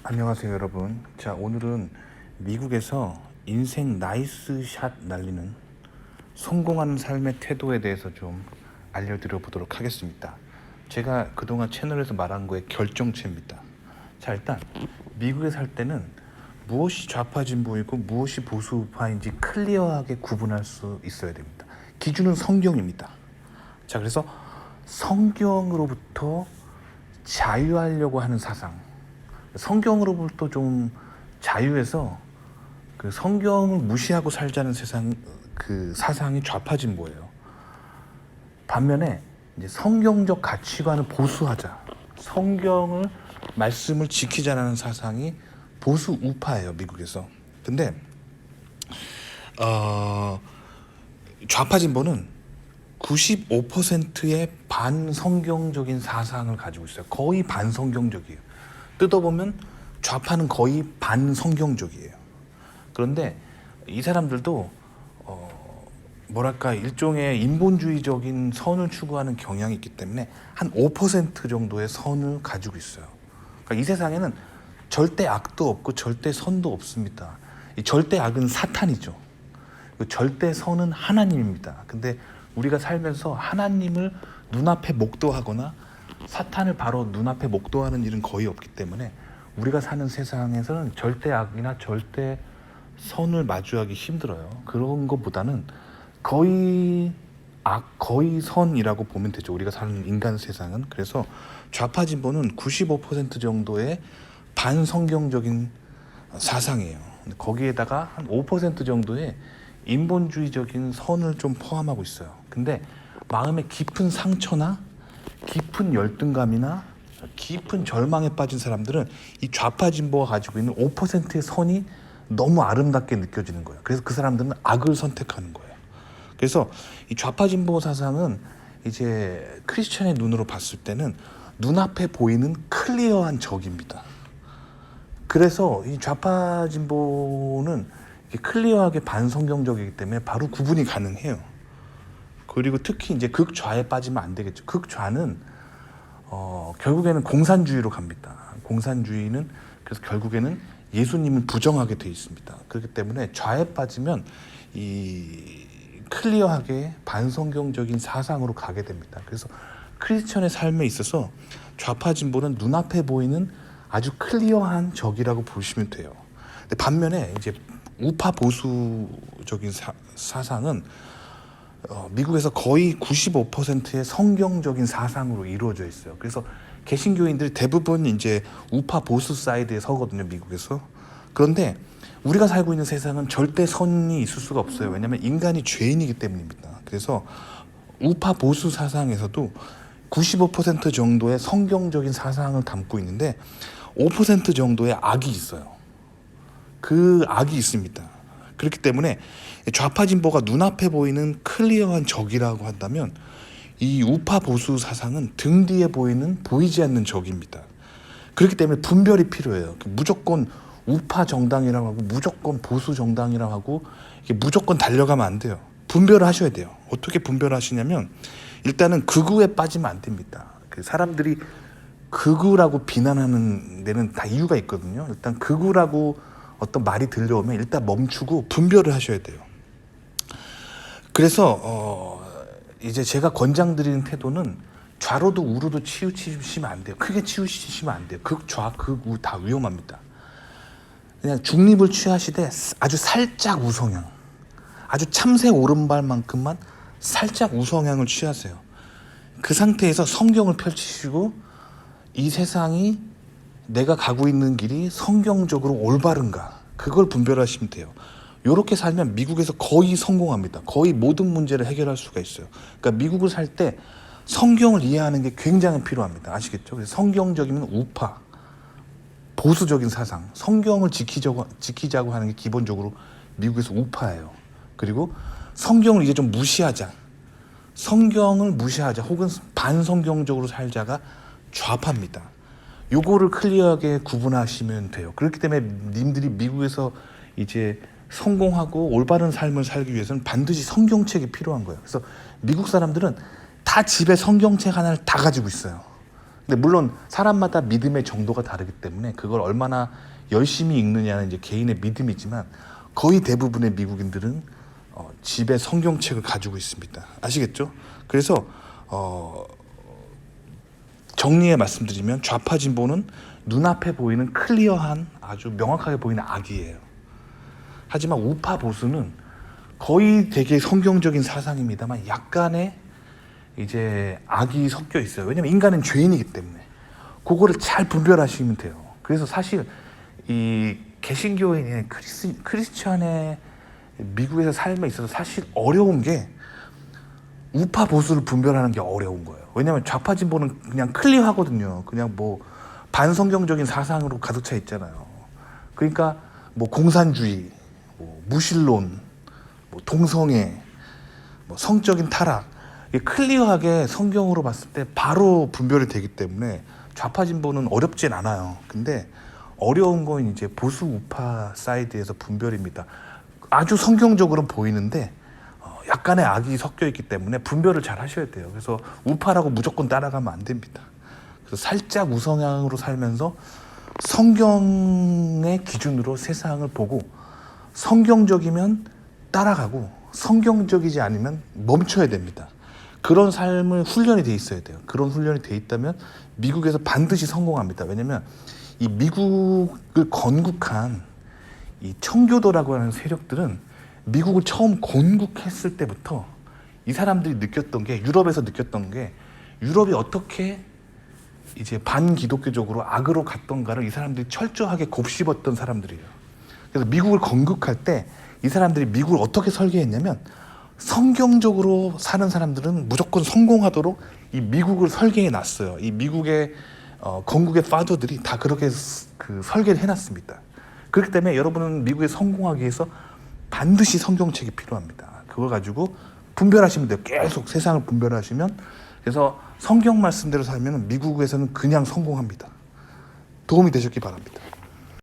안녕하세요 여러분. 자, 오늘은 미국에서 인생 나이스 샷 날리는 성공하는 삶의 태도에 대해서 좀 알려드려 보도록 하겠습니다. 제가 그동안 채널에서 말한 거의 결정체입니다. 자, 일단 미국에 살 때는 무엇이 좌파 진보이고 무엇이 보수 우파인지 클리어하게 구분할 수 있어야 됩니다. 기준은 성경입니다. 자, 그래서 성경으로부터 자유하려고 하는 사상, 성경으로부터 좀 자유해서 그 성경을 무시하고 살자는 세상, 그 사상이 좌파 진보예요. 반면에 이제 성경적 가치관을 보수하자, 성경을 말씀을 지키자라는 사상이 보수 우파예요, 미국에서. 근데 좌파 진보는 95%의 반성경적인 사상을 가지고 있어요. 거의 반성경적이에요. 뜯어보면 좌파는 거의 반성경적이에요. 그런데 이 사람들도 뭐랄까 일종의 인본주의적인 선을 추구하는 경향이 있기 때문에 한 5% 정도의 선을 가지고 있어요. 그러니까 이 세상에는 절대 악도 없고 절대 선도 없습니다. 이 절대 악은 사탄이죠. 절대 선은 하나님입니다. 근데 우리가 살면서 하나님을 눈앞에 목도하거나 사탄을 바로 눈앞에 목도하는 일은 거의 없기 때문에 우리가 사는 세상에서는 절대 악이나 절대 선을 마주하기 힘들어요. 그런 것보다는 거의 악, 거의 선이라고 보면 되죠. 우리가 사는 인간 세상은. 그래서 좌파 진보는 95% 정도의 반성경적인 사상이에요. 거기에다가 한 5% 정도의 인본주의적인 선을 좀 포함하고 있어요. 근데 마음에 깊은 상처나 깊은 열등감이나 깊은 절망에 빠진 사람들은 이 좌파 진보가 가지고 있는 5%의 선이 너무 아름답게 느껴지는 거예요. 그래서 그 사람들은 악을 선택하는 거예요. 그래서 이 좌파 진보 사상은 이제 크리스천의 눈으로 봤을 때는 눈앞에 보이는 클리어한 적입니다. 그래서 이 좌파 진보는 클리어하게 반성경적이기 때문에 바로 구분이 가능해요. 그리고 특히 이제 극좌에 빠지면 안 되겠죠. 극좌는 결국에는 공산주의로 갑니다. 공산주의는 그래서 결국에는 예수님을 부정하게 돼 있습니다. 그렇기 때문에 좌에 빠지면 이 클리어하게 반성경적인 사상으로 가게 됩니다. 그래서 크리스천의 삶에 있어서 좌파 진보는 눈앞에 보이는 아주 클리어한 적이라고 보시면 돼요. 근데 반면에 이제 우파 보수적인 사상은 미국에서 거의 95%의 성경적인 사상으로 이루어져 있어요. 그래서 개신교인들이 대부분 이제 우파 보수 사이드에 서거든요, 미국에서. 그런데 우리가 살고 있는 세상은 절대 선이 있을 수가 없어요. 왜냐하면 인간이 죄인이기 때문입니다. 그래서 우파 보수 사상에서도 95% 정도의 성경적인 사상을 담고 있는데 5% 정도의 악이 있어요. 그 악이 있습니다. 그렇기 때문에 좌파 진보가 눈앞에 보이는 클리어한 적이라고 한다면 이 우파 보수 사상은 등 뒤에 보이지 않는 적입니다. 그렇기 때문에 분별이 필요해요. 무조건 우파 정당이라고 하고 무조건 보수 정당이라고 하고 이게 무조건 달려가면 안 돼요. 분별을 하셔야 돼요. 어떻게 분별하시냐면 일단은 극우에 빠지면 안 됩니다. 그 사람들이 극우라고 비난하는 데는 다 이유가 있거든요. 일단 극우라고 어떤 말이 들려오면 일단 멈추고 분별을 하셔야 돼요. 그래서 이제 제가 권장드리는 태도는 좌로도 우로도 치우치시면 안 돼요. 크게 치우치시면 안 돼요. 극좌, 극우 다 위험합니다. 그냥 중립을 취하시되 아주 살짝 우성향, 아주 참새 오른발만큼만 살짝 우성향을 취하세요. 그 상태에서 성경을 펼치시고 이 세상이 내가 가고 있는 길이 성경적으로 올바른가, 그걸 분별하시면 돼요. 이렇게 살면 미국에서 거의 성공합니다. 거의 모든 문제를 해결할 수가 있어요. 그러니까 미국을 살 때 성경을 이해하는 게 굉장히 필요합니다. 아시겠죠? 그래서 성경적이면 우파, 보수적인 사상, 성경을 지키자고 하는 게 기본적으로 미국에서 우파예요. 그리고 성경을 이제 좀 무시하자, 성경을 무시하자 혹은 반성경적으로 살자가 좌파입니다. 요거를 클리어하게 구분하시면 돼요. 그렇기 때문에 님들이 미국에서 이제 성공하고 올바른 삶을 살기 위해서는 반드시 성경책이 필요한 거예요. 그래서 미국 사람들은 다 집에 성경책 하나를 다 가지고 있어요. 근데 물론 사람마다 믿음의 정도가 다르기 때문에 그걸 얼마나 열심히 읽느냐는 이제 개인의 믿음이지만 거의 대부분의 미국인들은 집에 성경책을 가지고 있습니다. 아시겠죠? 그래서 정리해 말씀드리면 좌파 진보는 눈앞에 보이는 클리어한 아주 명확하게 보이는 악이에요. 하지만 우파 보수는 거의 되게 성경적인 사상입니다만 약간의 이제 악이 섞여 있어요. 왜냐면 인간은 죄인이기 때문에 그거를 잘 분별하시면 돼요. 그래서 사실 이 개신교인의 크리스천의 미국에서 삶에 있어서 사실 어려운 게 우파 보수를 분별하는 게 어려운 거예요. 왜냐하면 좌파 진보는 그냥 클리어하거든요. 그냥 뭐 반성경적인 사상으로 가득 차 있잖아요. 그러니까 뭐 공산주의, 뭐 무신론, 뭐 동성애, 뭐 성적인 타락, 이게 클리어하게 성경으로 봤을 때 바로 분별이 되기 때문에 좌파 진보는 어렵진 않아요. 근데 어려운 건 이제 보수 우파 사이드에서 분별입니다. 아주 성경적으로 보이는데 약간의 악이 섞여 있기 때문에 분별을 잘 하셔야 돼요. 그래서 우파라고 무조건 따라가면 안 됩니다. 그래서 살짝 우성향으로 살면서 성경의 기준으로 세상을 보고 성경적이면 따라가고 성경적이지 않으면 멈춰야 됩니다. 그런 삶을 훈련이 돼 있어야 돼요. 그런 훈련이 돼 있다면 미국에서 반드시 성공합니다. 왜냐면 이 미국을 건국한 이 청교도라고 하는 세력들은 미국을 처음 건국했을 때부터 이 사람들이 느꼈던 게 유럽에서 느꼈던 게 유럽이 어떻게 이제 반기독교적으로 악으로 갔던가를 이 사람들이 철저하게 곱씹었던 사람들이에요. 그래서 미국을 건국할 때 이 사람들이 미국을 어떻게 설계했냐면 성경적으로 사는 사람들은 무조건 성공하도록 이 미국을 설계해 놨어요. 이 미국의 건국의 파더들이 다 그렇게 그 설계를 해놨습니다. 그렇기 때문에 여러분은 미국에 성공하기 위해서 반드시 성경책이 필요합니다. 그걸 가지고 분별하시면 돼요. 계속 세상을 분별하시면. 그래서 성경 말씀대로 살면 미국에서는 그냥 성공합니다. 도움이 되셨기 바랍니다.